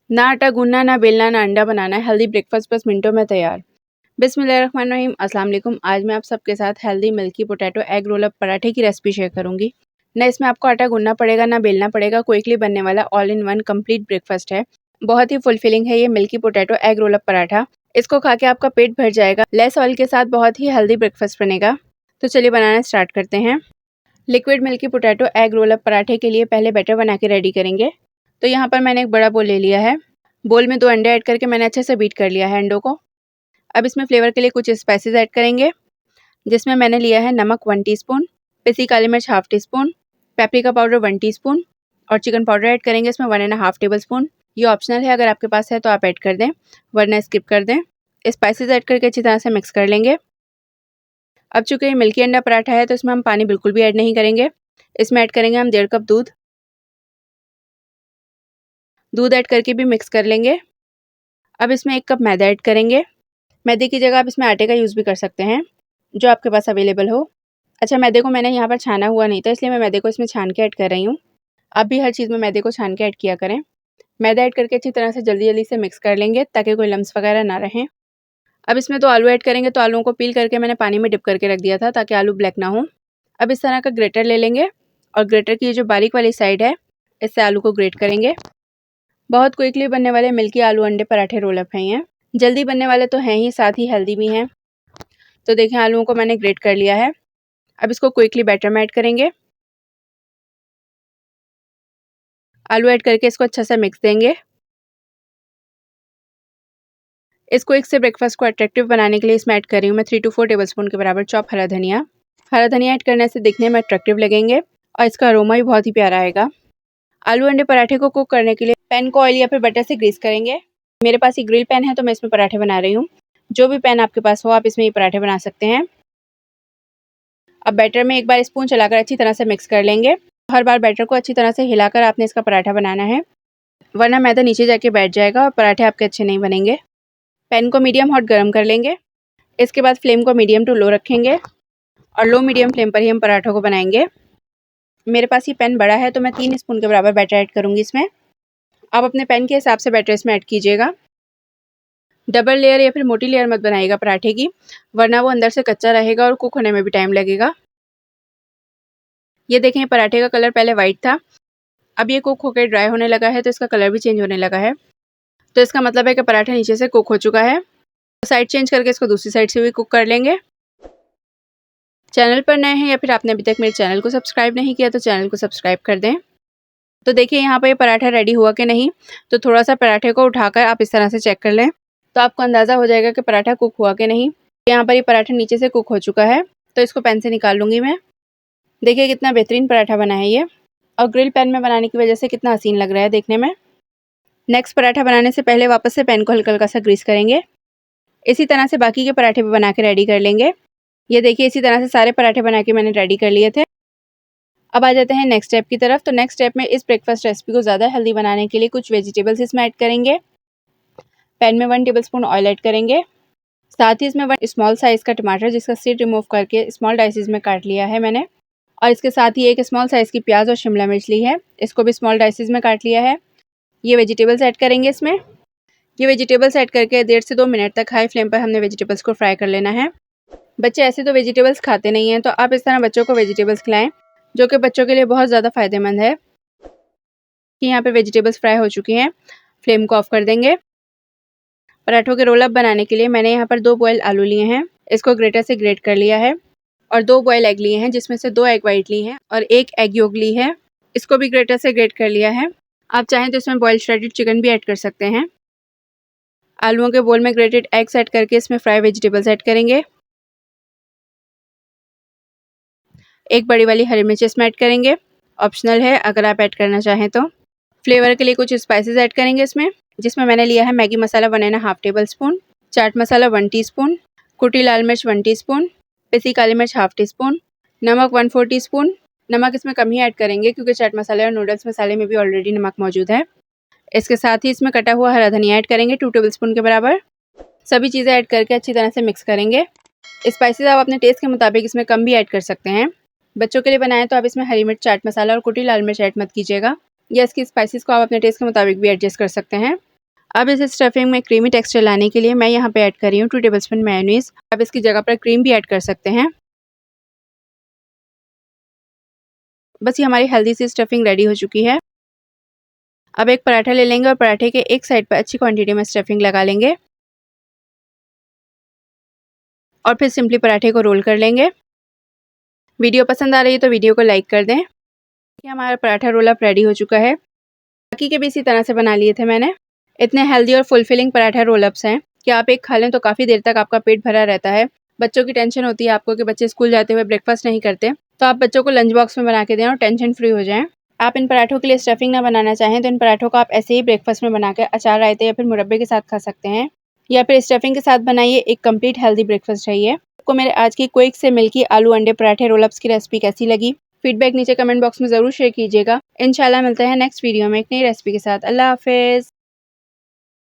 ना आटा गूंदना, ना बेलना, ना अंडा बनाना, हेल्दी ब्रेकफास्ट बस मिनटों में तैयार। बिस्मिल्लाहिर्रहमानिर्रहीम, अस्सलाम वालेकुम। आज मैं आप सबके साथ healthy milky potato egg roll up पराठे की रेसिपी शेयर करूंगी। ना इसमें आपको आटा गूंदना पड़ेगा, ना बेलना पड़ेगा। क्विकली बनने वाला all in one complete breakfast है। बहुत ही फुलफिलिंग है ये milky potato egg roll up paratha. इसको खा के आपका पेट भर जाएगा। लेस ऑयल के साथ बहुत ही हेल्दी ब्रेकफास्ट बनेगा। तो चलिए बनाना स्टार्ट करते हैं। Liquid milky potato egg roll up पराठे के लिए पहले बैटर बना के रेडी करेंगे। तो यहाँ पर मैंने एक बड़ा बोल ले लिया है। बोल में 2 अंडे ऐड करके मैंने अच्छे से बीट कर लिया है अंडों को। अब इसमें फ्लेवर के लिए कुछ स्पाइसेस ऐड करेंगे, जिसमें मैंने लिया है नमक 1 टीस्पून, पिसी काली मिर्च half tea spoon, paprika powder 1 teaspoon और चिकन पाउडर ऐड करेंगे इसमें 1.5 टेबल स्पून। ये ऑप्शनल है, अगर आपके पास है तो आप ऐड कर दें, वरना स्किप कर दें। स्पाइसेस ऐड करके अच्छी तरह से मिक्स कर लेंगे। अब चूंकि ये मिल्की अंडा पराठा है तो इसमें हम पानी बिल्कुल भी ऐड नहीं करेंगे। इसमें ऐड करेंगे हम 1.5 कप दूध। दूध ऐड करके भी मिक्स कर लेंगे। अब इसमें 1 कप मैदा ऐड करेंगे। मैदे की जगह आप इसमें आटे का यूज़ भी कर सकते हैं, जो आपके पास अवेलेबल हो। अच्छा, मैदे को मैंने यहाँ पर छाना हुआ नहीं था, इसलिए मैं मैदे को इसमें छान के ऐड कर रही हूँ। आप भी हर चीज़ में मैदे को छान के ऐड किया करें। मैदा ऐड करके अच्छी तरह से जल्दी से मिक्स कर लेंगे, ताकि कोई लम्स वगैरह ना रहें। अब इसमें 2 आलू ऐड करेंगे। तो आलूओं को पील करके मैंने पानी में डिप करके रख दिया था, ताकि आलू ब्लैक ना हो। अब इस तरह का ग्रेटर ले लेंगे और ग्रेटर की जो बारीक वाली साइड है, इससे आलू को ग्रेट करेंगे। बहुत क्विकली बनने वाले मिल्की आलू अंडे पराठे रोल अप हैं ये। जल्दी बनने वाले तो हैं ही, साथ ही हेल्दी भी हैं। तो देखें, आलूओं को मैंने ग्रेट कर लिया है। अब इसको क्विकली बैटर में ऐड करेंगे। आलू ऐड करके इसको अच्छा से मिक्स देंगे। इस क्विक से ब्रेकफास्ट को अट्रैक्टिव बनाने के लिए इसमें ऐड कर रही हूँ मैं 3 to 4 टेबलस्पून के बराबर चॉप हरा धनिया। हरा धनिया ऐड करने से दिखने में अट्रैक्टिव लगेंगे और इसका अरोमा भी बहुत ही प्यारा आएगा। आलू अंडे पराठे को कुक करने के लिए पैन को ऑयल या फिर बटर से ग्रीस करेंगे। मेरे पास ये ग्रिल पैन है, तो मैं इसमें पराठे बना रही हूँ। जो भी पैन आपके पास हो, आप इसमें ये पराठे बना सकते हैं। अब बैटर में एक बार स्पून चलाकर अच्छी तरह से मिक्स कर लेंगे। हर बार बैटर को अच्छी तरह से हिलाकर आपने इसका पराठा बनाना है, वरना मैदा नीचे जाके बैठ जाएगा और पराठे आपके अच्छे नहीं बनेंगे। पैन को मीडियम हॉट गर्म कर लेंगे। इसके बाद फ्लेम को मीडियम टू लो रखेंगे और लो मीडियम फ्लेम पर ही हम पराठों को बनाएंगे। मेरे पास ये पैन बड़ा है, तो मैं 3 स्पून के बराबर बैटर ऐड करूँगी इसमें। आप अपने पैन के हिसाब से बैटर इसमें ऐड कीजिएगा। डबल लेयर या फिर मोटी लेयर मत बनाइएगा पराठे की, वरना वो अंदर से कच्चा रहेगा और कुक होने में भी टाइम लगेगा। ये देखें, पराठे का कलर पहले वाइट था, अब ये कुक होकर ड्राई होने लगा है, तो इसका कलर भी चेंज होने लगा है। तो इसका मतलब है कि पराठा नीचे से कुक हो चुका है। साइड चेंज करके इसको दूसरी साइड से भी कुक कर लेंगे। चैनल पर नए हैं या फिर आपने अभी तक मेरे चैनल को सब्सक्राइब नहीं किया, तो चैनल को सब्सक्राइब कर दें। तो देखिए, यहाँ पर ये पराठा रेडी हुआ कि नहीं। तो थोड़ा सा पराठे को उठाकर आप इस तरह से चेक कर लें, तो आपको अंदाज़ा हो जाएगा कि पराठा कुक हुआ कि नहीं। यहाँ पर ये पराठा नीचे से कुक हो चुका है, तो इसको पैन से निकाल लूँगी मैं। देखिए कितना बेहतरीन पराठा बना है ये, और ग्रिल पैन में बनाने की वजह से कितना हसीन लग रहा है देखने में। नेक्स्ट पराठा बनाने से पहले वापस से पैन को हल्का हल्का सा ग्रीस करेंगे। इसी तरह से बाकी के पराठे भी बना के रेडी कर लेंगे। ये देखिए, इसी तरह से सारे पराठे बना के मैंने रेडी कर लिए थे। अब आ जाते हैं नेक्स्ट स्टेप की तरफ। तो नेक्स्ट स्टेप में इस ब्रेकफास्ट रेसिपी को ज़्यादा हेल्दी बनाने के लिए कुछ वेजिटेबल्स इसमें ऐड करेंगे। पैन में 1 टेबलस्पून ऑयल ऐड करेंगे। साथ ही इसमें 1 स्मॉल साइज़ का टमाटर, जिसका सीड रिमूव करके स्मॉल डाइसेस में काट लिया है मैंने, और इसके साथ ही 1 स्मॉल साइज़ की प्याज और शिमला मिर्च ली है, इसको भी स्मॉल डाइसेस में काट लिया है। ये वेजिटेबल्स ऐड करेंगे इसमें। ये वेजिटेबल्स ऐड करके 1.5 से 2 मिनट तक हाई फ्लेम पर हमने वेजिटेबल्स को फ्राई कर लेना है। बच्चे ऐसे तो वेजिटेबल्स खाते नहीं हैं, तो आप इस तरह बच्चों को वेजिटेबल्स खिलाएं, जो कि बच्चों के लिए बहुत ज़्यादा फ़ायदेमंद है। कि यहाँ पे वेजिटेबल्स फ्राई हो चुकी हैं, फ्लेम को ऑफ कर देंगे। पराठों के रोल अप बनाने के लिए मैंने यहाँ पर 2 बॉयल आलू लिए हैं, इसको ग्रेटर से ग्रेट कर लिया है, और 2 बॉयल एग लिए हैं, जिसमें से 2 एग वाइट ली हैं और 1 एग योक ली है, इसको भी ग्रेटर से ग्रेट कर लिया है। आप चाहें तो इसमें बॉइल्ड श्रेडेड चिकन भी ऐड कर सकते हैं। आलूओं के बोल में ग्रेटेड एग्स ऐड करके इसमें फ्राई वेजिटेबल्स ऐड करेंगे। 1 बड़ी वाली हरी मिर्च इसमें ऐड करेंगे, ऑप्शनल है, अगर आप ऐड करना चाहें तो। फ्लेवर के लिए कुछ स्पाइसेस ऐड करेंगे इसमें, जिसमें मैंने लिया है मैगी मसाला 1.5 table spoon, chaat masala 1 teaspoon, कुटी लाल मिर्च 1 टीस्पून, पिसी काली मिर्च हाफ टी स्पून, नमक 1/4 टीस्पून। नमक इसमें कम ही ऐड करेंगे, क्योंकि चाट मसाले और नूडल्स मसाले में भी ऑलरेडी नमक मौजूद है। इसके साथ ही इसमें कटा हुआ हरा धनिया ऐड करेंगे 2 टेबलस्पून के बराबर। सभी चीज़ें ऐड करके अच्छी तरह से मिक्स करेंगे। स्पाइसेस आप अपने टेस्ट के मुताबिक इसमें कम भी ऐड कर सकते हैं। बच्चों के लिए बनाएं तो आप इसमें हरी मिर्च, चाट मसाला और कुटी लाल मिर्च ऐड मत कीजिएगा, या इसकी स्पाइसेस को आप अपने टेस्ट के मुताबिक भी एडजस्ट कर सकते हैं। अब इस स्टफिंग में क्रीमी टेक्सचर लाने के लिए मैं यहाँ पे ऐड कर रही हूँ 2 टेबलस्पून मेयोनीज। आप इसकी जगह पर क्रीम भी ऐड कर सकते हैं। बस ये हमारी हेल्दी सी स्टफिंग रेडी हो चुकी है। अब एक पराठा ले लेंगे और पराठे के एक साइड पर अच्छी क्वांटिटी में स्टफिंग लगा लेंगे और फिर सिंपली पराठे को रोल कर लेंगे। वीडियो पसंद आ रही है तो वीडियो को लाइक कर दें। ये हमारा पराठा रोल अप रेडी हो चुका है। बाकी के भी इसी तरह से बना लिए थे मैंने। इतने हेल्दी और फुलफिलिंग पराठा रोल अप्स हैं कि आप एक खा लें तो काफ़ी देर तक आपका पेट भरा रहता है। बच्चों की टेंशन होती है आपको कि बच्चे स्कूल जाते हुए ब्रेकफास्ट नहीं करते, तो आप बच्चों को लंच बॉक्स में बना के दें और टेंशन फ्री हो जाएं। आप इन पराठों के लिए स्टफिंग ना बनाना चाहें तो इन पराठों को आप ऐसे ही ब्रेकफास्ट में बनाकर अचार, रायते या फिर मुरब्बे के साथ खा सकते हैं, या फिर स्टफिंग के साथ बनाइए। एक कंप्लीट हेल्दी ब्रेकफास्ट है ये। आपको मेरे आज की क्विक से मिल्की आलू अंडे पराठे रोल अप्स की रेसिपी कैसी लगी? फीडबैक नीचे कमेंट बॉक्स में ज़रूर शेयर कीजिएगा। इंशाल्लाह मिलते हैं नेक्स्ट वीडियो में एक नई रेसिपी के साथ। अल्लाह हाफिज़।